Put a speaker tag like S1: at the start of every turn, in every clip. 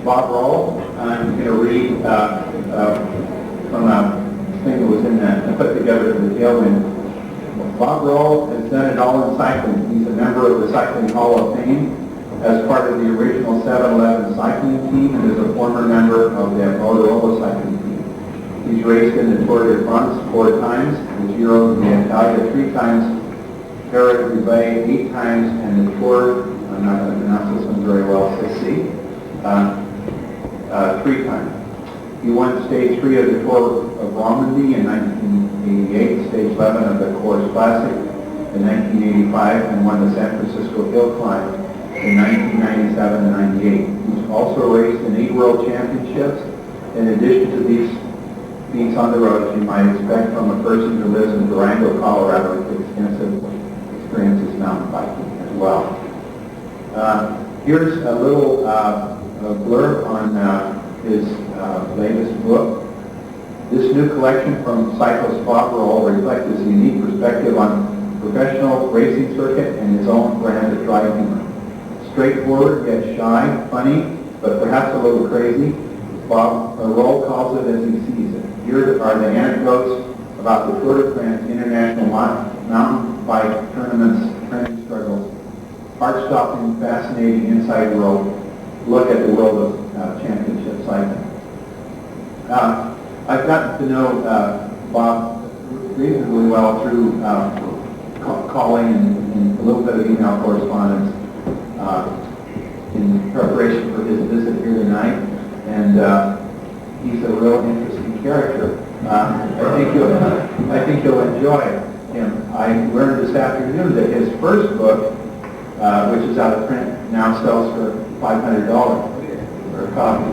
S1: Bob Roll. I'm going to read from a thing that was in that I put together for the tailwind. Bob Roll has done it all in cycling. He's a member of the Cycling Hall of Fame as part of the original 7-Eleven cycling team and is a former member of the Motorola cycling team. He's raced in the Tour de France 4 times, the Giro d'Italia 3 times, Paris-Roubaix 8 times, and the Tour, I'm not going to pronounce this one very well, CC, 3 times. He won Stage 3 of the Tour of Romandy in 1988, Stage 11 of the Course Classic in 1985, and won the San Francisco Hill Climb in 1997 and 98. He's also raced in 8 World Championships. In addition to these feats on the road, as you might expect from a person who lives in Durango, Colorado, with extensive experience in mountain biking as well. Here's a little blurb on his latest book. This new collection from cyclist Bob Roll reflects his unique perspective on professional racing circuit and his own brand of dry humor. Straightforward yet shy, funny, but perhaps a little crazy. Bob Roll calls it as he sees it. Here are the anecdotes about the Tour de France International Mountain Bike Tournament's training struggles, heart-stopping, fascinating inside world look at the world of championship cycling. I've gotten to know Bob reasonably well through calling and a little bit of email correspondence in preparation for his visit here tonight, and he's a real interesting character. I think you'll enjoy him. I learned this afternoon that his first book, which is out of print, now sells for $500 for a copy.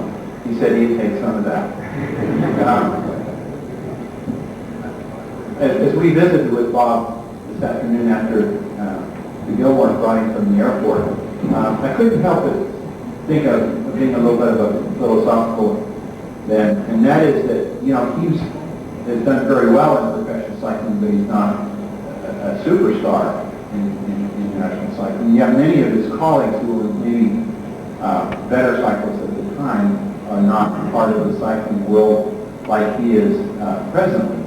S1: He said he'd take some of that. As we visited with Bob this afternoon after the Gilmore brought him from the airport, I couldn't help but think of being a little bit of a philosophical then, and that is that, you know, he has done very well in professional cycling, but he's not a superstar in international cycling. Yet many of his colleagues who were maybe better cyclists at the time are not part of the cycling world like he is presently.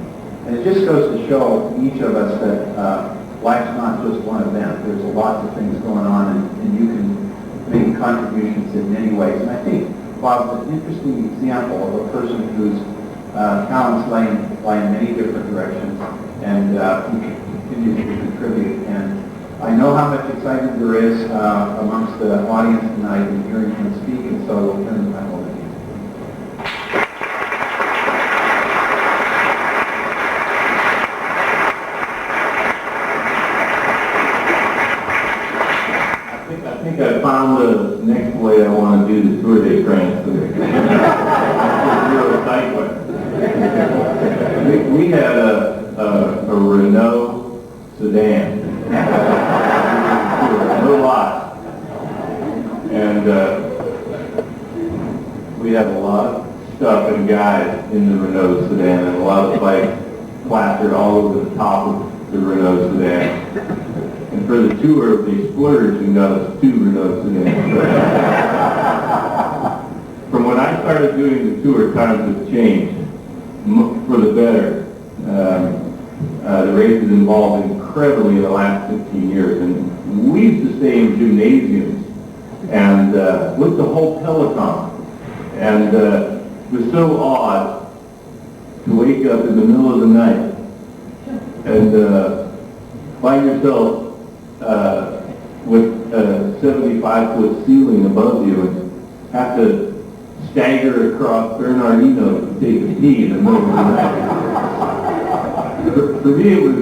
S1: And it just goes to show each of us that life's not just one event. There's lots of things going on, and you can make contributions in many ways. And I think Bob's an interesting example of a person whose talents lie in many different directions, and he continues to contribute. And I know how much excitement there is amongst the audience tonight in hearing him speak, and so we'll turn the time over to you.
S2: I think I found the next way I want to do the Tour de France. We had a Renault sedan. No lot. And we had a lot of stuff and guys in the Renault sedan, and a lot of bikes plastered all over the top of the Renault sedan. And for the tour, they splurged and got us 2 Renault sedans. From when I started doing the tour, times have changed for the better. The races involved incredibly in the last 15 years, and we used to stay in gymnasiums and with the whole peloton. And it was so odd to wake up in the middle of the night and find yourself with a 75-foot ceiling above you and have to stagger across Bernardino to take a pee in the middle of the night. For me, it was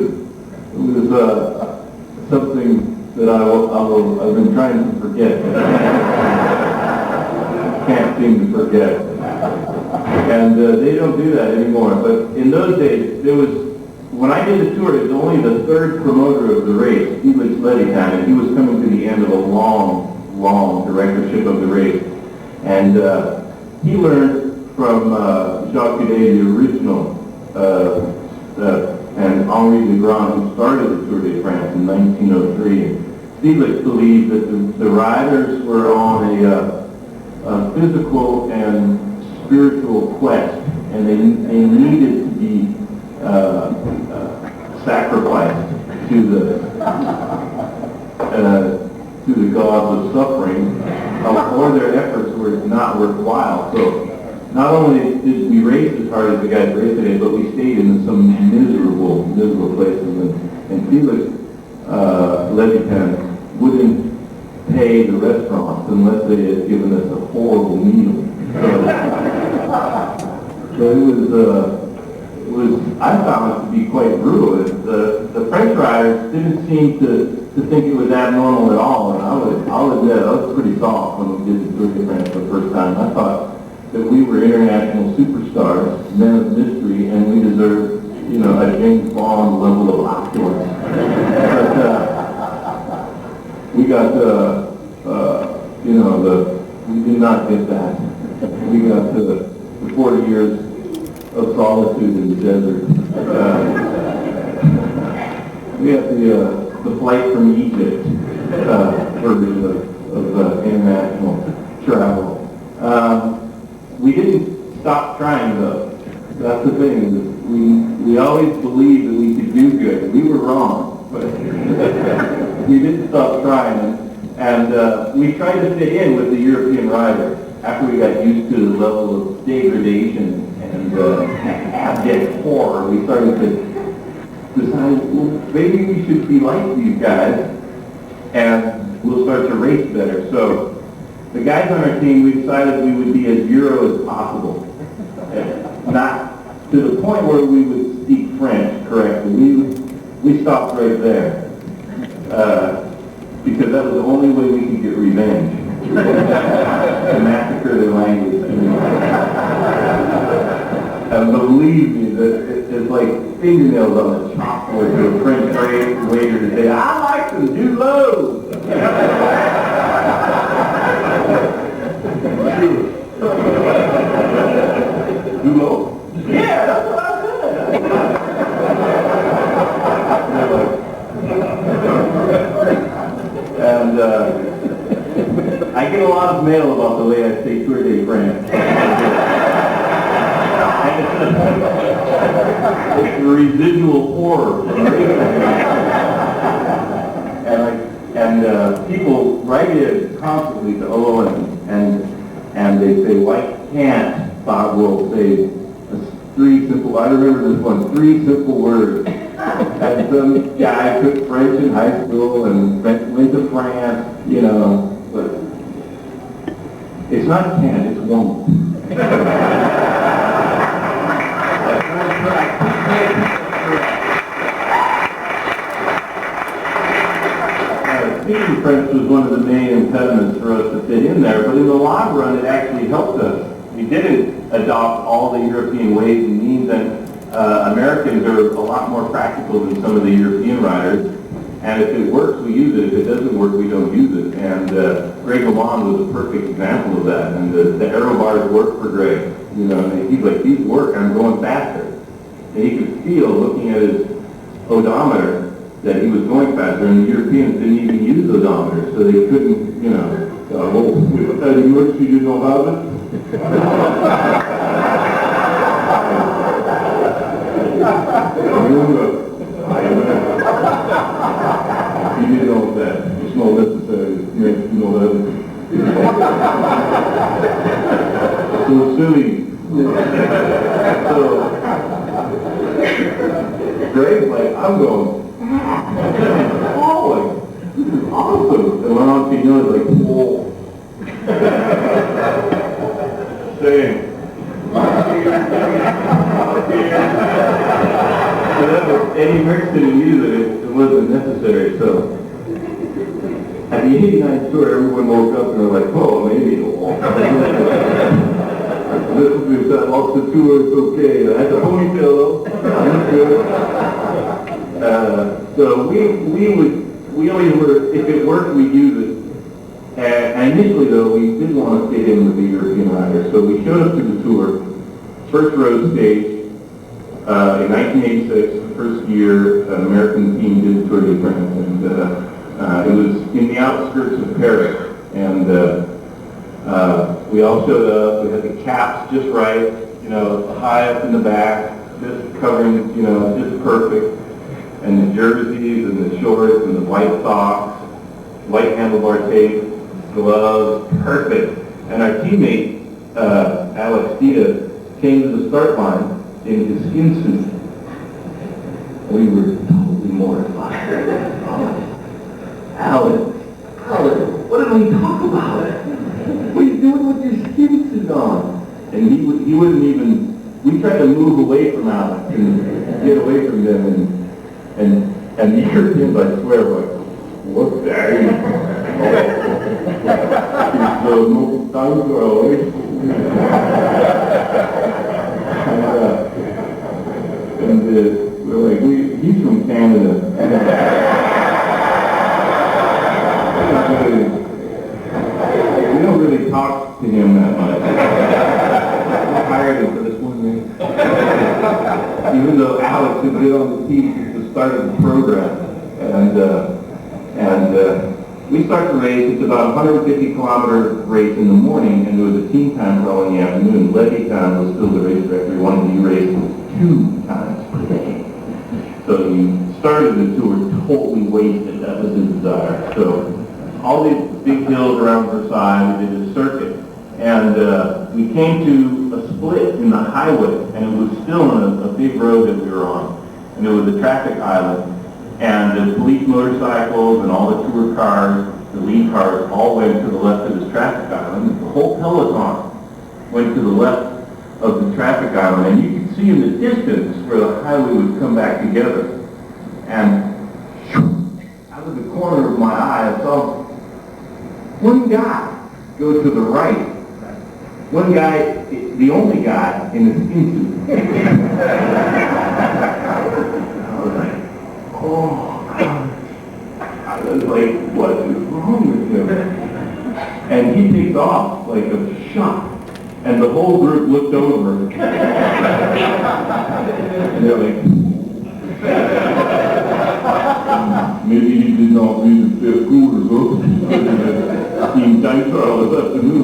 S2: something that I've been trying to forget. Can't seem to forget. And they don't do that anymore. But in those days, there was. When I did the tour, it was only the 3rd promoter of the race, Felix Lettytown, and he was coming to the end of a long, long directorship of the race. And he learned from Jacques Cadet, the original, and Henri Legrand, who started the Tour de France in 1903. Felix believed that the riders were on physical and spiritual quest, and they needed to be sacrificed to the gods of suffering, or their efforts were not worthwhile. So not only did we race as hard as the guys raced today, but we stayed in some miserable places. And Felix Levitan wouldn't pay the restaurants unless they had given us a horrible meal. So it was, I found it to be quite brutal. The French riders didn't seem to think it was abnormal at all, and I'll admit I was pretty soft when we did the Tour de France for the first time. I thought that we were international superstars, men of mystery, and we deserved, a James Bond level of opulence. But we got we did not get that. We got the 40 years of solitude in the desert. We got the flight from Egypt version of international travel. We didn't stop trying though. That's the thing. We always believed that we could do good. We were wrong, but we didn't stop trying. And we tried to fit in with the European riders after we got used to the level of degradation and abject horror. We started to decide, well, maybe we should be like these guys, and we'll start to race better. So the guys on our team, we decided we would be as Euro as possible. Not to the point where we would speak French correctly. We stopped right there. Because that was the only way we could get revenge. To massacre their language. And believe me, that it's like fingernails on the chalkboard to a French waiter to say, I like them, do low. Do low? Yeah, that's what I said. And I get a lot of mail about the way I say Tour de France. It's a residual horror. And people write in constantly to OO and they say, why can't Bob Wolf say three simple, I remember this one, 3 simple words. And some guy took French in high school and went to France, but it's not can, it's won't. Speaking French was one of the main impediments for us to fit in there, but in the long run it actually helped us. We didn't adopt all the European ways and means, and Americans are a lot more practical than some of the European riders. And if it works, we use it. If it doesn't work, we don't use it. And Greg LeMond was a perfect example of that. And the aero bars work for Greg. And he's like, these work, I'm going faster. And he could feel, looking at his odometer, that he was going faster. And the Europeans didn't even use odometers, so they couldn't, you actually didn't know about it? You didn't know that. It's not necessary. You know that. So silly. So Greg's like, I'm going. Oh, like, this is awesome. And Laurent Pignon is like, whoa. Same. So that was, Eddie Merckx didn't use it. It wasn't necessary. So at the 89th tour, everyone woke up and were like, oh, maybe it'll walk. This is that off the tour, it's okay. I had the ponytail though. I'm good. So we always were, if it worked, we'd use it. And initially though, we did want to fit in with the European riders. So we showed up to the tour, first road stage, in 1986, the first year an American team did the Tour de France. And it was in the outskirts of Paris. And We all showed up. We had the caps just right, you know, high up in the back, just covering, you know, just perfect. And the jerseys and the shorts and the white socks, white handlebar tape, gloves, perfect. And our teammate, Alex Diaz, came to the start line in his skin suit. We were totally mortified. Alex, what did we talk about? What are you doing with your skin suit on? And he wouldn't even, we tried to move away from Alex and get away from them, and the Europeans, I swear, were like, what's that? It's the most time away. And we're like, he's from Canada. We don't really talk to him that much. We hired him for this one race. Even though Alex had been on the team since the start of the program. And we start the race. It's about a 150-kilometer race in the morning, and there was a team time for all in the afternoon. Levittown was still the race director. He wanted you race 2 times per day. So he started the tour totally wasted. That was his desire. So all these big hills around Versailles, we did a circuit. And we came to a split in the highway, and it was still on a big road that we were on. And there was a traffic island. And the police motorcycles and all the tour cars, the lead cars, all went to the left of this traffic island. The whole peloton went to the left of the traffic island. And you could see in the distance where the highway would come back together. And out of the corner of my eye, I saw one guy go to the right. One guy, the only guy in the skin suit. I was like, oh, God. I was like, what is wrong with him? And he takes off like a shot. And the whole group looked over. And they're like, maybe he did not read the fifth quarter, huh? Team time trial this afternoon.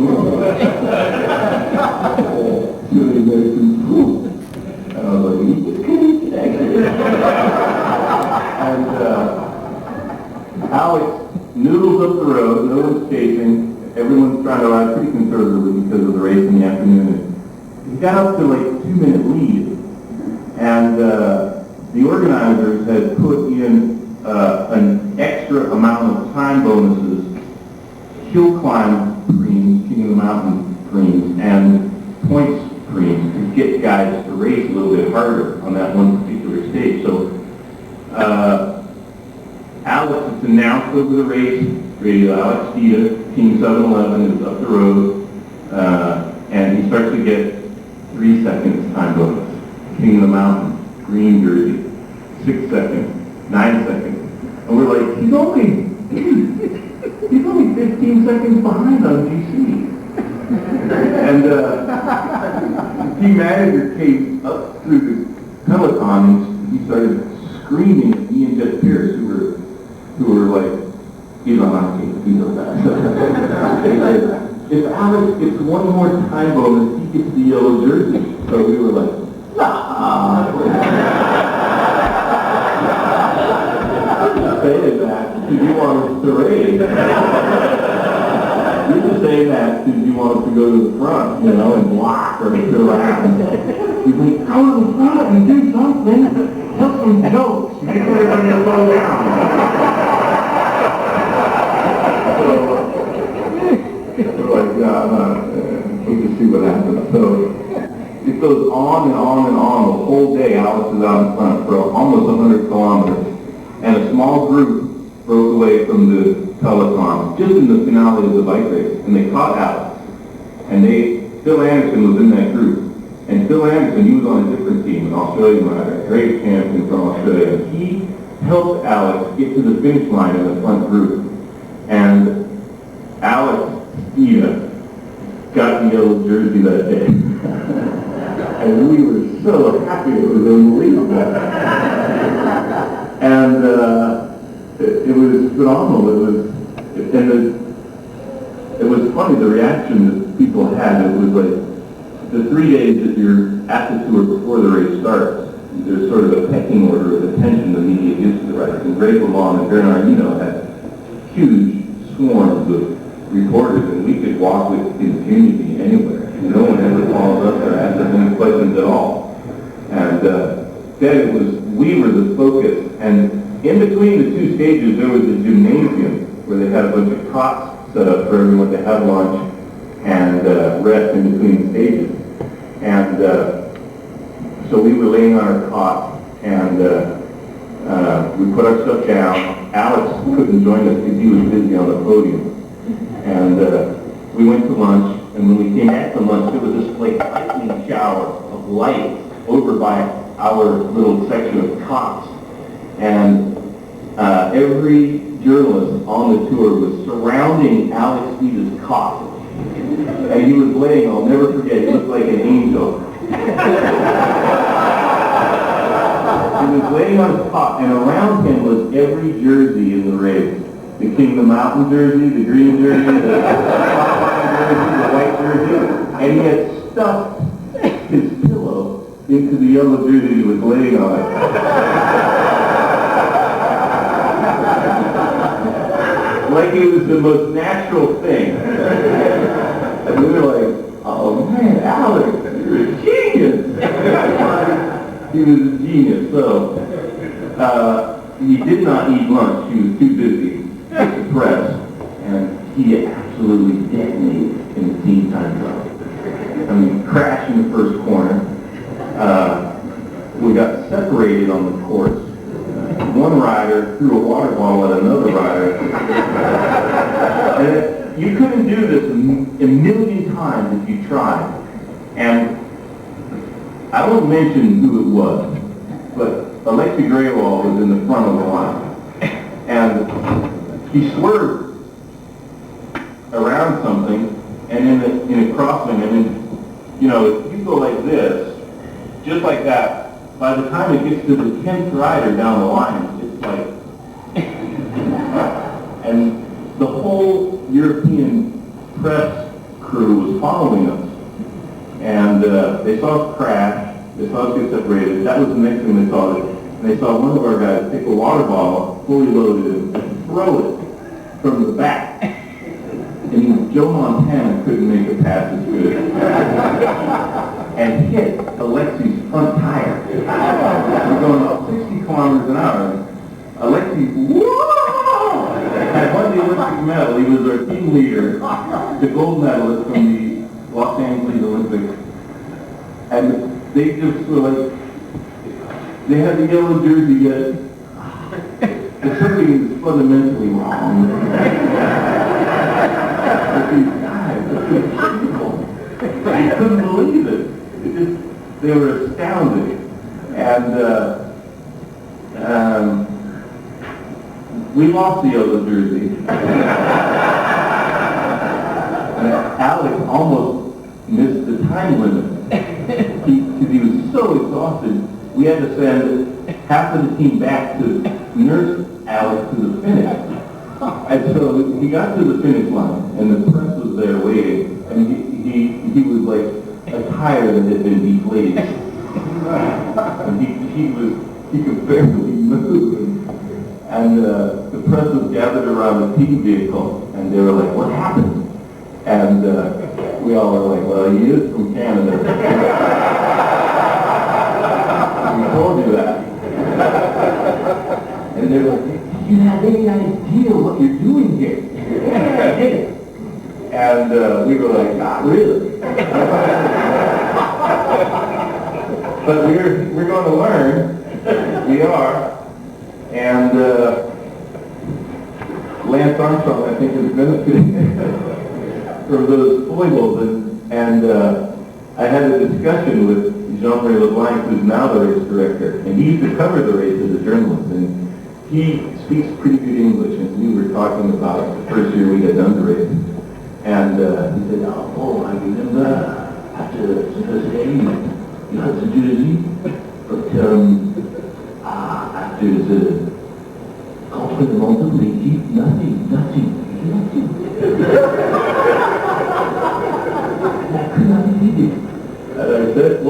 S2: Silly American fool. And I was like, he just couldn't And Alex noodles up the road, no one's chasing. Everyone's trying to ride pretty conservatively because of the race in the afternoon. He got up to like a 2-minute lead. And the organizers had put in an extra amount of time bonuses, hill climb premiums, King of the Mountain premiums, and points premiums to get guys to race a little bit harder on that one particular stage. So Alex has announced over the race radio, Alex Diaz, Team 711 is up the road, and he starts to get 3 seconds time bonus. King of the Mountain, green jersey, 6 seconds, 9 seconds. And we're like, he's only 15 seconds behind on GC. And the team manager came up through the peloton and he started screaming at me and Jeff Pierce, who were like, he's on my team, he's on that. If Alex gets one more time bonus, he gets the yellow jersey. So we were like, saying that because you want us to race. You're just saying that because you want us to go to the front, you know, and block or sit around. You think, go to the front and do something. Tell some jokes. Make everybody slow down. So we're like, we'll just see what happens. So it goes on and on and on the whole day. Alex is out in front for almost 100 kilometers. And a small group broke away from the peloton just in the finale of the bike race. And they caught Alex. And Phil Anderson was in that group. And Phil Anderson, he was on a different team, an Australian rider, a great champion from Australia. He helped Alex get to the finish line in the front group. And Alex got the yellow jersey that day. And we were so happy, it was unbelievable. And it was phenomenal. It was funny, the reaction that people had. It was like the 3 days that you're at the tour before the race starts. There's sort of a pecking order of attention the media gives to the riders. And Greg LeMond and Bernardino had huge swarms of reporters, and we could walk with impunity anywhere. No one ever followed us or asked us any questions at all. And then we were the focus. And in between the two stages, there was a gymnasium where they had a bunch of cots set up for everyone to have lunch and rest in between stages. And so we were laying on our cot, and we put our stuff down. Alex couldn't join us because he was busy on the podium. And we went to lunch, and when we came back from lunch, there was this like lightning shower of light over by our little section of cots. And every journalist on the tour was surrounding Alex Speeda's cot. And he was laying, I'll never forget, he looked like an angel. He was laying on his cot, and around him was every jersey in the race. The King of the Mountain jersey, the green jersey, the top line jersey, the white jersey. And he had stuffed his pillow into the yellow jersey he was laying on it. Like it was the most natural thing. And we were like, oh man, Alex, you're a genius. He was a genius. So he did not eat lunch. He was too busy with the press. And he absolutely detonated in the team time trial. I mean, crashed in the first corner. We got separated on the course. One rider threw a water bottle at another rider. And you couldn't do this a million times if you tried. And I won't mention who it was, but Alexei Graywall was in the front of the line. And he swerved around something, and in a crossing, and then, you know, if you go like this, just like that, by the time it gets to the 10th rider down the line, it's like, and the whole European press crew was following us. And they saw us crash, they saw us get separated. That was the next thing they saw. And they saw one of our guys take a water bottle, fully loaded, and throw it from the back. And Joe Montana couldn't make a pass as good. And hit Alexei's front tire. We're going up 60 kilometers an hour. Alexei, whoa! Had won the Olympic medal. He was our team leader, the gold medalist from the Los Angeles Olympics. And they just were like, they had the yellow jersey yet. There's something that's fundamentally wrong. But these guys, these people, they couldn't believe it. They were astounded. And we lost the yellow jersey. Alex almost missed the time limit. Because he was so exhausted, we had to send half of the team back to nurse Alex to the finish. And so he got to the finish line, and the press was there waiting, and he was like a tire that had been deflated. And he could barely move. And the press was gathered around the team vehicle, and they were like, what happened? And we all were like, well, he is from Canada. We told you that. And they were like, do you have any idea what you're doing here? And we were like, not really. But we're going to learn. We are. And Lance Armstrong, I think, has benefited from those foibles. And I had a discussion with Jean-Marie LeBlanc, who's now the race director. And he used to cover the race as a journalist. And he speaks pretty good English. And we were talking about the first year we had done the race. And he said, oh, I remember after the first game, you had the jersey, but after the contre the mountain, they did nothing.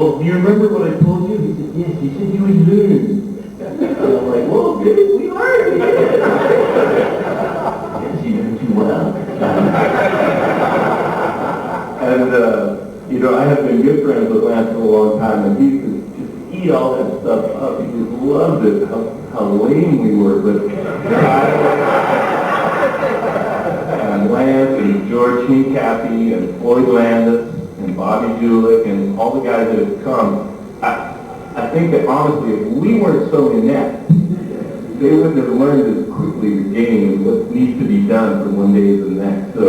S2: well, do you remember what I told you? He said, yes, you said you would learn. And I'm like, well, we learned, we did. Yes, you did too well. And, I have been good friends with Lance for a long time, and he could just eat all that stuff up. He just loved it, how lame we were. But and Lance and George Hincapie and Floyd Landis and Bobby Julich and all the guys that have come, I think that honestly, if we weren't so inept, they wouldn't have learned as quickly the game and what needs to be done from one day to the next. So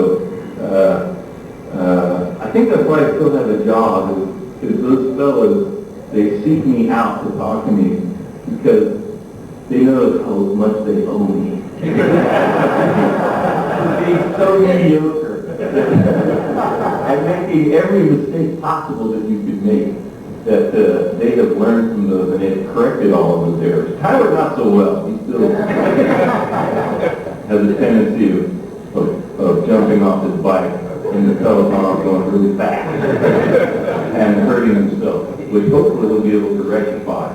S2: I think that's why I still have a job, is those fellas, they seek me out to talk to me because they know how much they owe me. Being so mediocre and making every mistake possible that you could make, that they have learned from those and they've corrected all of those errors. Tyler, not so well. He still has a tendency of jumping off his bike in the telephone going really fast and hurting himself, which hopefully he'll be able to rectify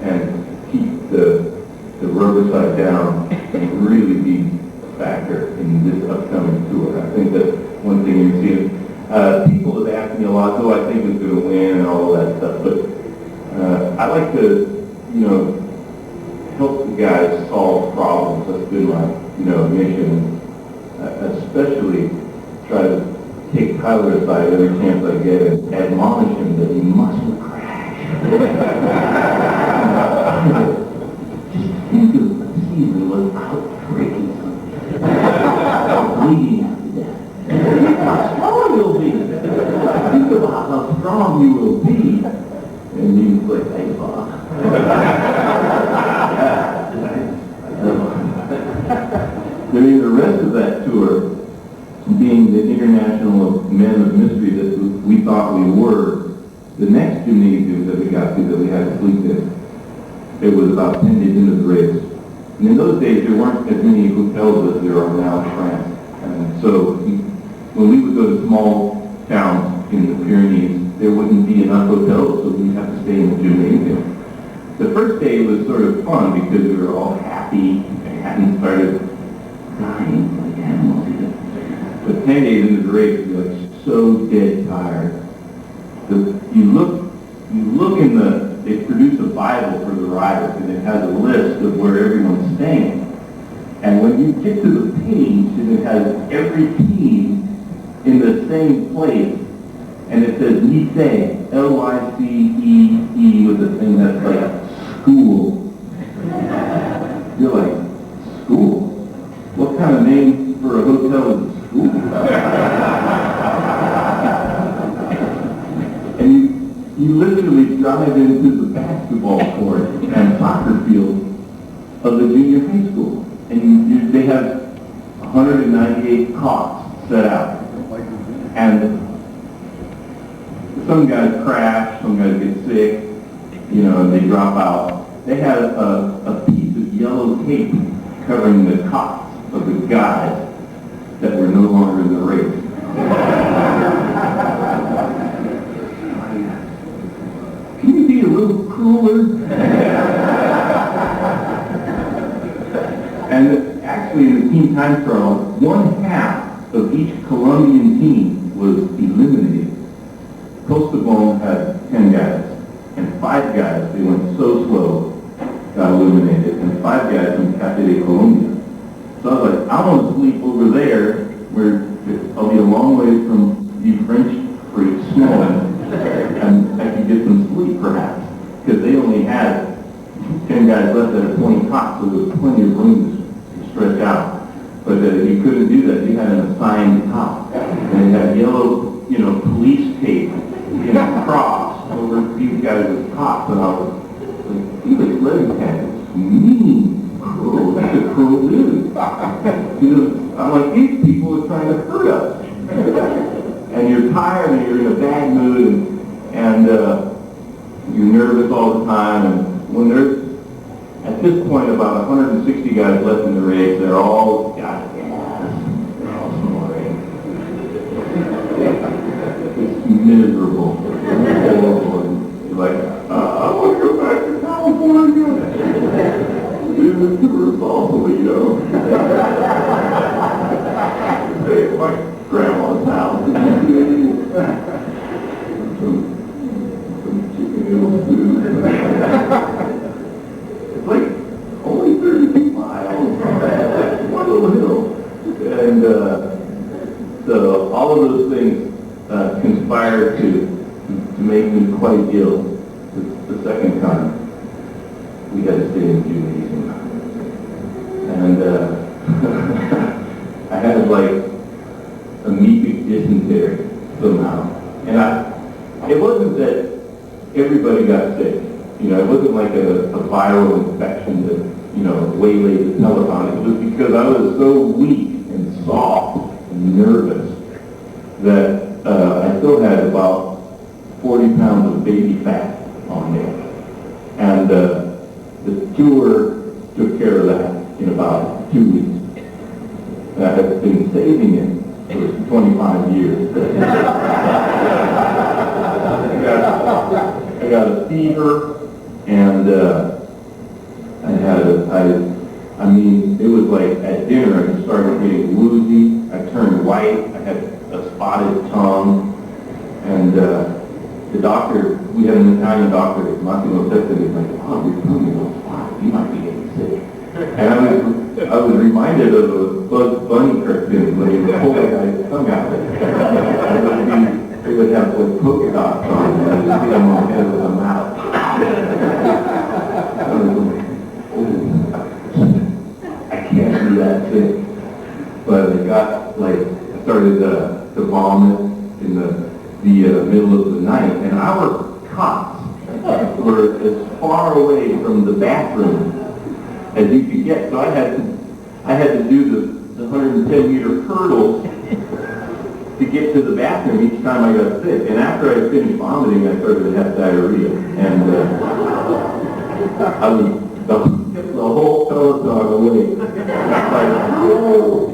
S2: and keep the rubber side down and really be a factor in this upcoming tour. I think that's one thing you see. People have asked me a lot who I think is going to win and all of that stuff, but I like to, help the guys solve problems. That's been my, mission. Especially try to take Tyler aside every chance I get and admonish him that he mustn't crash. Just think of the season without breaking something. Bleeding after death. How strong you'll be. Think about how strong you will be. And he's like, hey, Bob. During the rest of that tour, being the international men of mystery that we thought we were, the next gymnasium that we got to that we had to sleep in, it was about 10 days into the race. And in those days, there weren't as many hotels as there are now in France. And so when we would go to small towns in the Pyrenees, there wouldn't be enough hotels, so we'd have to stay in the gymnasium. The first day was sort of fun because we were all happy and hadn't started dying like animals yet. But 10 days into the race, you're like so dead tired. You look in they produce a Bible for the riders, and it has a list of where everyone's staying. And when you get to the page, and it has every team in the same place, and it says lycée, L-Y-C-E-E, with a thing that's like school. You're like, school? What kind of name for a hotel is school? And you literally drive into the basketball court and soccer field of the junior high school. And they have 198 cots set out. And some guys crash, some guys get sick, and they drop out. They had a piece of yellow tape covering the cots of the guys that were no longer in the race. Can you be a little crueler? And actually in the team time trial, 1/2 of each Colombian team was eliminated. Costa Bone had 10 guys, and 5 guys, they went so slow, got eliminated, and 5 guys from Cafe de Colombia. So I was like, I want to sleep over there, where I'll be a long way from you French freaks snoring, and I could get some sleep perhaps, because they only had 10 guys left at a 20 cot, so there was plenty of room to stretch out. But you couldn't do that. You had an assigned cot, and they had yellow, police tape, cross over these guys' cots, and I was like, Felix Levitan is mean, cruel, he's a cruel dude. I'm like, these people are trying to hurt us. And you're tired, and you're in a bad mood, and you're nervous all the time, and when there's, at this point, about 160 guys left in the race, they're all got gas, they're all snoring. It's miserable, horrible, like, I want to go back to California. Do the tour of Sausalito. Stay at my grandma's house. Some chicken noodle soup. It's like only 32 miles. One little hill. And so all of those things conspired to make me quite ill the second time. We had to stay in gymnasium. And I had like amoebic dysentery somehow. And it wasn't that everybody got sick. You know, it wasn't like a viral infection that, you know, waylaid the telephone. It was because I was so weak and soft and nervous that I still had about 40 pounds of baby fat on me. And the tour took care of that in about 2 weeks. And I have been saving it for 25 years. I got a fever, and I mean, it was like at dinner I just started getting woozy. I turned white. I had a spotted tongue, and the doctor, we had an Italian doctor, Massimo Testa, he was like, oh, your tongue is all spotted. You might be getting sick. And I was reminded of a Bugs Bunny cartoon when he would pull that guy's tongue out. They would have like polka dots on and just get him on the head with a mouth. I was like, oh, I can't be that sick. But I got like, I started to vomit in the middle of the night, and our cots were as far away from the bathroom as you could get. So I had to do the 110-meter hurdles to get to the bathroom each time I got sick. And after I finished vomiting, I started to have diarrhea. And I was kept the whole peloton awake. Like, oh.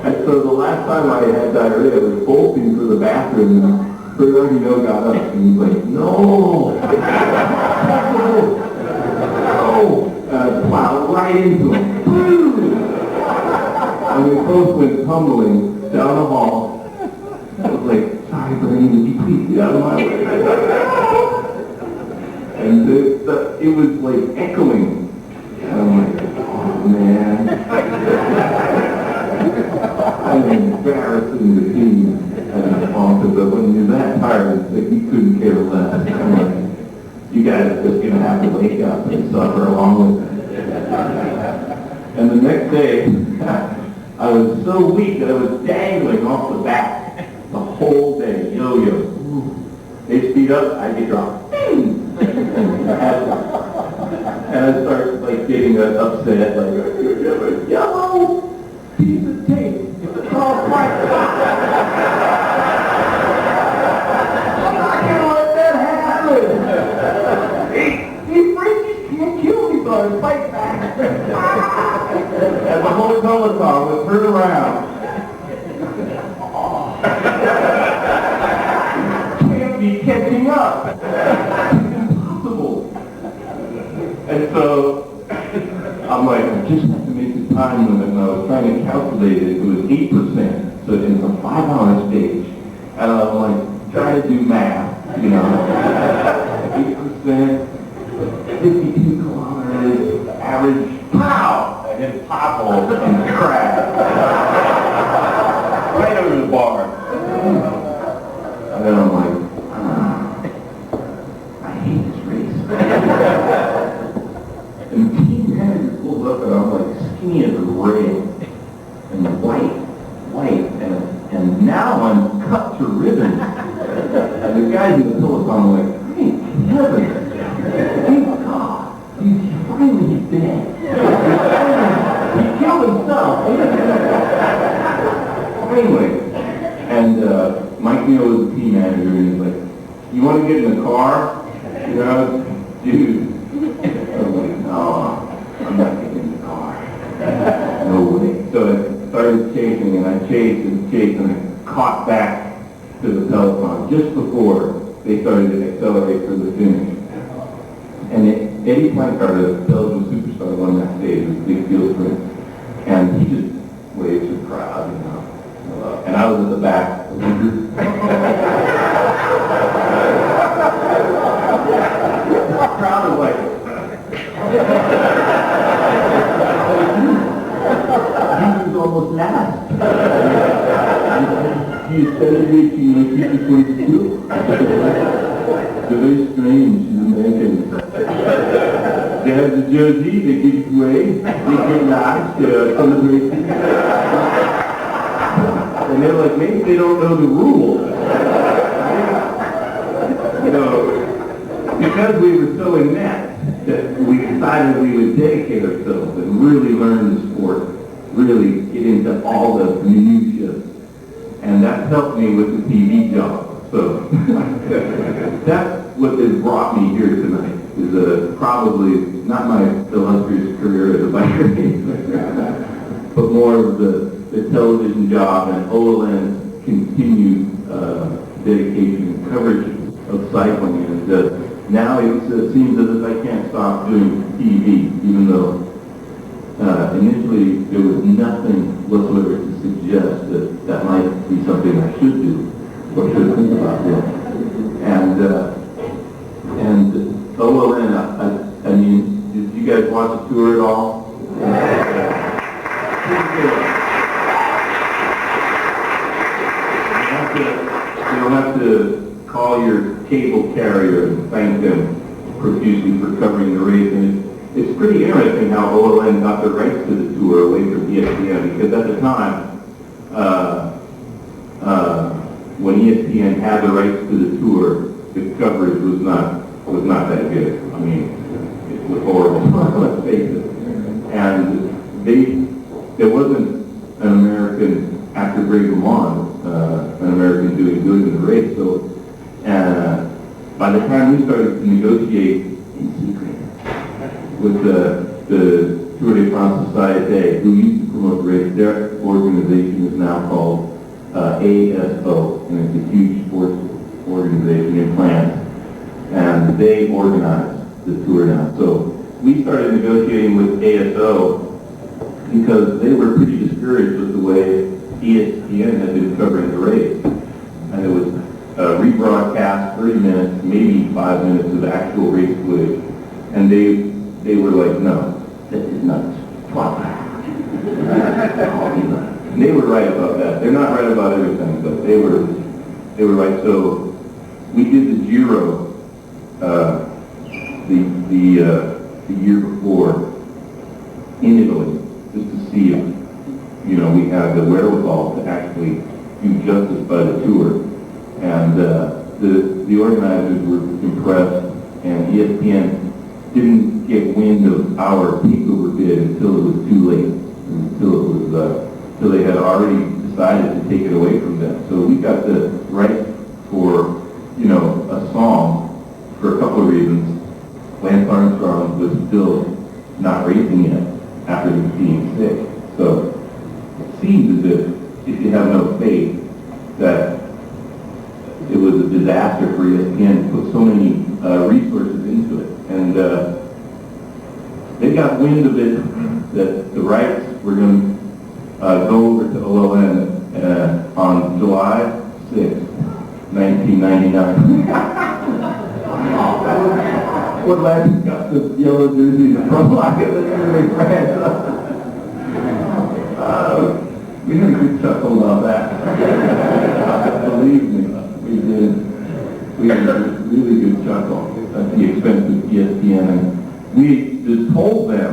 S2: And so the last time I had diarrhea, I was bolting for the bathroom, and Bernardino got up, and he's like, no! No! And I plowed right into him. And we both went tumbling down the hall. I was like, sorry, Bernie, would you please get out of my way? And it was like echoing. And I'm like, oh man. I'm embarrassing the team and the sponsor, but when you're that tired, it's like you couldn't care less. I'm like, you guys are just going to have to wake up and suffer along with it. And the next day, I was so weak that I was dangling off the back the whole day, yo-yo. They speed up, I get dropped. And I start like getting upset, like, you have a yellow piece of tape. It's all white. I'm not gonna let that happen. These freakies can't kill me, so I fight back. And the whole peloton would turn around. Can't be catching up. Impossible. And so I'm like, I just have to make the time limit, and I was trying to calculate it. It was 8%, so it's a 5-hour stage. And I'm like, trying to do math, you know. 8%, 52 kilometers, average, pow! I hit pothole and crash. Right over the bar. And then I'm like, I hate this race. And the team manager pulls up, and I'm like skinny as a rail, and white, and now I'm cut to ribbons. And the guys in the peloton are like, thank heaven, thank God, he's finally dead. He killed himself. Anyway, and Mike Neal was the team manager, and he's like, you want to get in the car? You know, dude. I'm like, no, I'm not getting in the car. No way. So I started chasing, and I chased and I caught back to the telethon just before they started to accelerate for the finish. And Eddie Plankard, the Belgian superstar, won that stage. It was a big deal for him. And he just waved to the crowd, you know. And I was at the back. The crowd was like, he was almost last. He is celebrating my 50.2. They're very strange in America. They have the jersey, they give it away, they get last, they're celebrating. And they're like, maybe they don't know the rules. You know, because we were so inept that we decided we would dedicate ourselves and really learn the sport, really get into all the minutiae. And that helped me with the TV job. So that's what has brought me here tonight, is probably not my illustrious career as a biker, but more of the television job and OLN's continued dedication and coverage of cycling. And now it seems as if I can't stop doing TV, even though initially there was nothing whatsoever to suggest that that might be something I should do or should think about doing. And OLN, I mean, did you guys watch the tour at all? You'll have to call your cable carrier and thank them profusely for covering the race. And it's pretty interesting how OLN got the rights to the tour away from ESPN, because at the time, when ESPN had the rights to the tour, the coverage was not that good. I mean, it was horrible, let's face it. And there wasn't an American, after Greg LeMond, an American doing good in the race. So by the time we started to negotiate in secret with the Tour de France Société, who used to promote the race, their organization is now called ASO, and it's a huge sports organization in France, and they organize the tour now. So we started negotiating with ASO because they were pretty discouraged with the way ESPN had been covering the race. And it was rebroadcast 30 minutes, maybe 5 minutes of actual race footage. And they were like, no, that is nuts. And they were right about that. They're not right about everything, but they were right. So we did the Giro the year before in Italy, just to see if we had the wherewithal to actually do justice by the tour. And the organizers were impressed, and ESPN didn't get wind of our takeover bid until it was too late, until they had already decided to take it away from them. So we got the right for a song for a couple of reasons. Lance Armstrong was still not racing yet after being sick. So it seems as if you have no faith, that it was a disaster for ESPN to put so many resources into it. And they got wind of it, that the rights were going to go over to OLN on July 6th, 1999. What Landis got the yellow jersey from like it in France. We had a good chuckle about that. Believe me, we did. We had a really good chuckle at the expense of ESPN. And we just told them,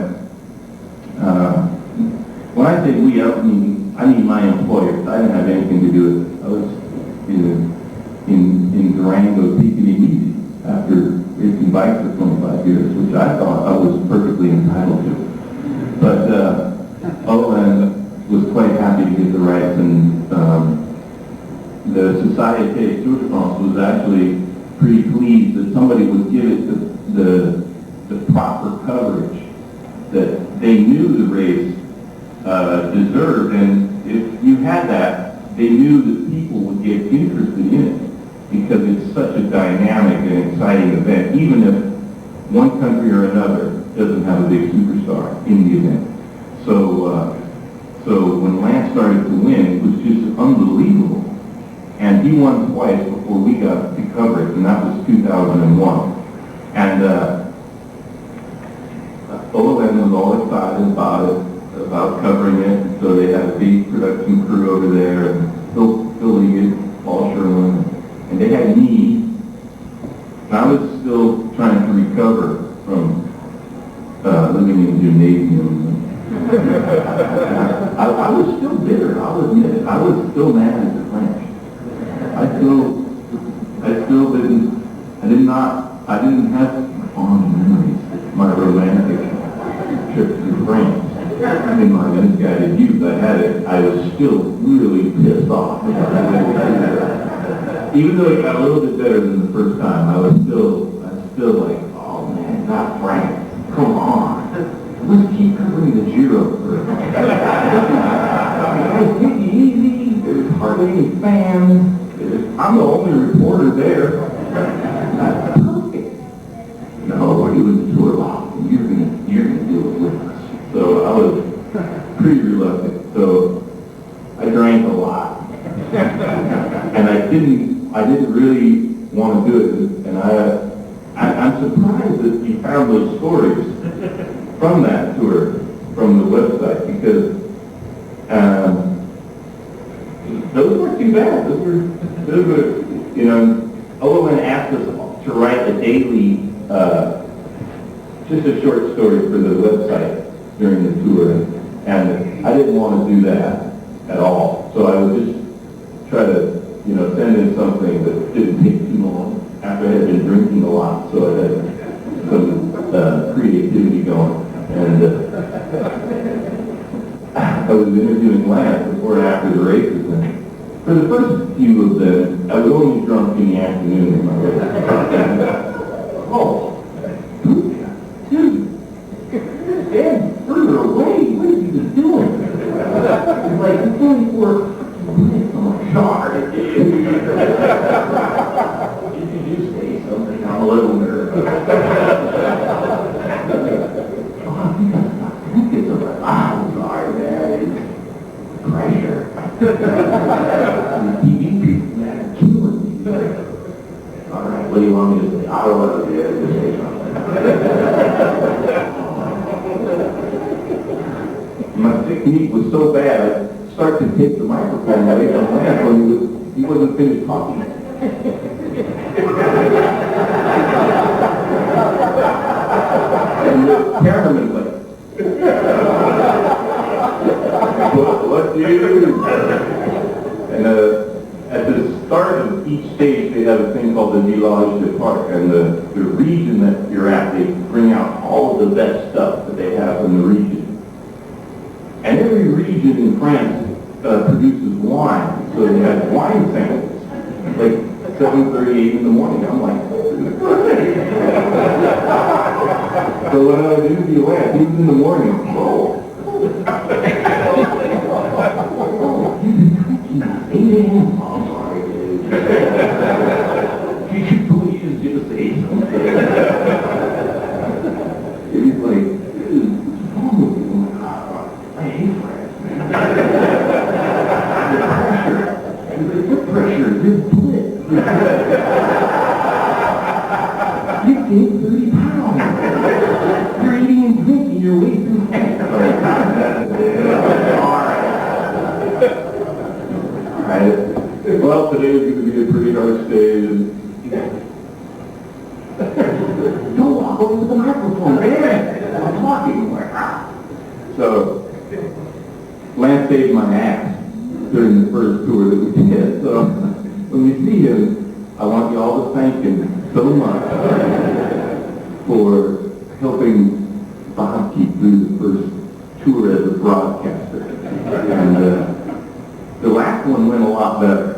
S2: when I say we, I mean my employers. I didn't have anything to do with it. I was in Durango taking it easy after racing bikes for 25 years, which I thought I was perfectly entitled to. But OLN was quite happy to get the rights, and the Société Tour de France was actually pretty pleased that somebody would give it the proper coverage that they knew the race deserved. And if you had that, they knew that people would get interested in it. because it's such a dynamic and exciting event, even if one country or another doesn't have a big superstar in the event. So when Lance started to win, it was just unbelievable. And he won twice before we got to cover it, and that was 2001. And OLN was all excited about covering it, so they had a big production crew over there, and Phil Leggett, Paul Sherman, and they had me. And I was still trying to recover from living in gymnasiums. I was still bitter, I'll admit it. I was still mad at the French. I didn't have fond memories of my romantic trip to France. In my misguided youth, I was still really pissed off. Even though it got a little bit better than the first time, I was still like, oh man, not France. Come on. Let's keep covering the Giro first. Take it easy. There's hardly any fans. I'm the only reporter there. That's perfect. No, we're doing the tour long, and you're gonna do it with us. So I was pretty reluctant. So I drank a lot, and I didn't really want to do it. And I'm surprised that you found those stories from that tour, from the website, because those weren't too bad. Those were, you know, OLN asked us to write a daily, just a short story for the website during the tour, and I didn't want to do that at all. So I would just try to, you know, send in something that didn't take too long after I had been drinking a lot, so I had some creativity going. And I was interviewing Lance before and after the races, and for the first few of them, I was only drunk in the afternoon in my race. Oh, dude, Ed, further away, what are you just doing? It's like 24 minutes on my car. If you do say something, I'm a little nervous. I'm sorry, man. It's pressure. The TV people, man, are killing me. All right, what do you want me to say? I don't want to just say something. My technique was so bad, I started to take the microphone away from Lance when he wasn't finished talking. And the cameraman was like, what do you do? And at the start of each stage, they have a thing called the village de parc, and the region that you're at, they bring out all of the best stuff that they have in the region. And every region in France produces wine, so they have wine samples, like 7:38 in the morning. I'm like, so what do I do? You laugh, even in the morning. Oh. 8 a.m. I'm sorry, dude. Could you please just say something? He's like, dude, what's wrong with you? I hate France, man. The pressure. He's like, what pressure? You're split. You gained 30 pounds. You're eating and drinking your way through France. Well, today is going to be a pretty hard stage. Don't walk over to the microphone, man. I'm talking. So, Lance saved my ass during the first tour that we did. So, when we see him, I want you all to thank him so much for helping Bob keep through the first tour as a broadcaster. And the last one went a lot better,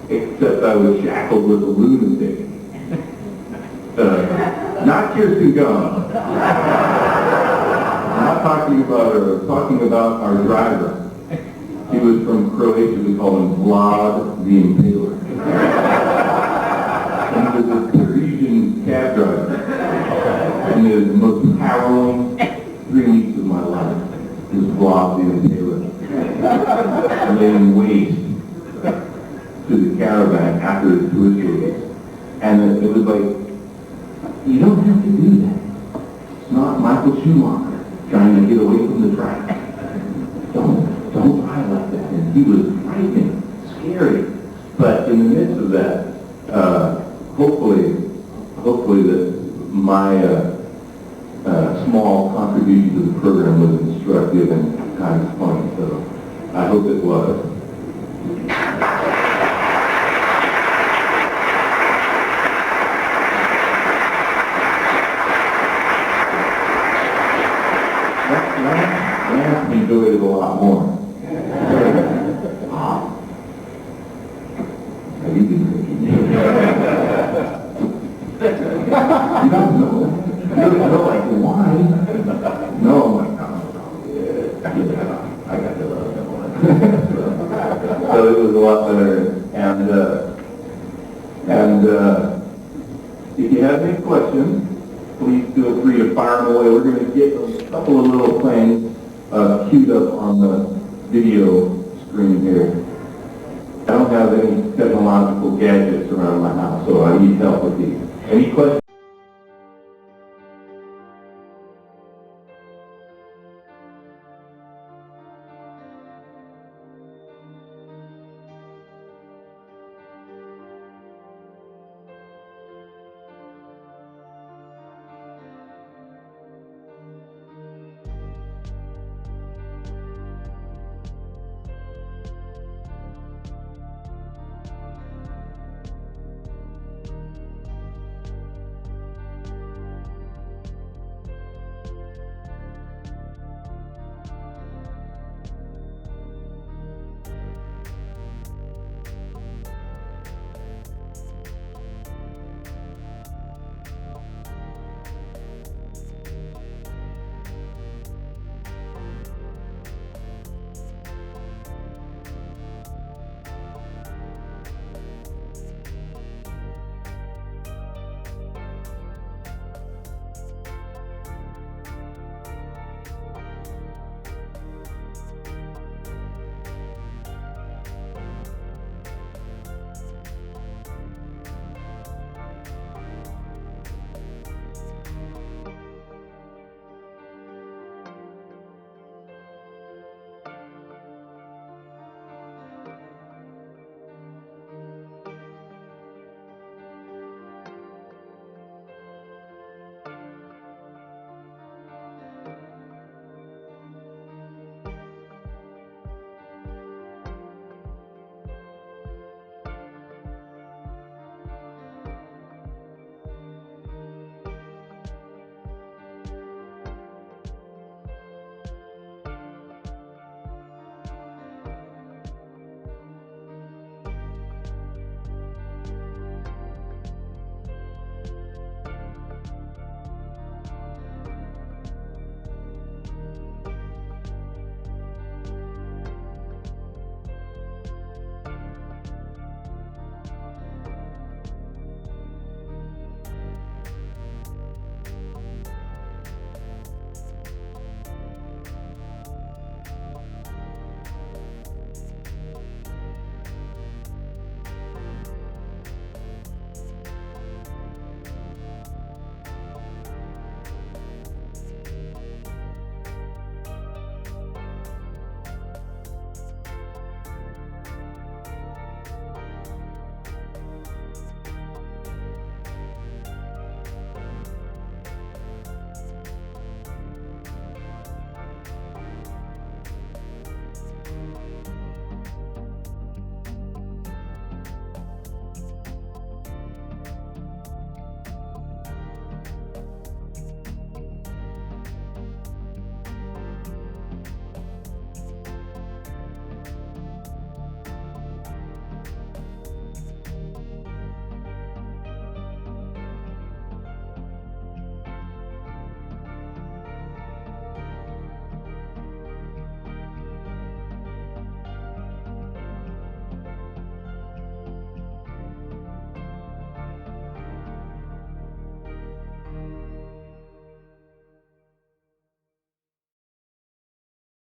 S2: except I was shackled with a lunatic. Not Kirsten Gunn. Not talking about her, talking about our driver. He was from Croatia. We call him Vlad the Impaler. was a Parisian cab driver. And it was the most harrowing 3 weeks of my life. This vlog being Taylor. Laying waste to the caravan after the tourist release. And it was like, you don't have to do that. It's not Michael Schumacher trying to get away from the track. Don't drive like that. And he was frightening, scary. But in the midst of that, hopefully that my small contribution to the program was instructive and kind of funny. So I hope it was. Lance enjoyed it a lot more. Wow. How you been thinking? You don't know. You don't know, like, why? No, I'm like, yeah, I got to love that one. So it was a lot better. And if you have any questions, please feel free to fire them away. We're going to get a couple of little things queued up on the video screen here. I don't have any technological gadgets around my house, so I need help with these. Any questions?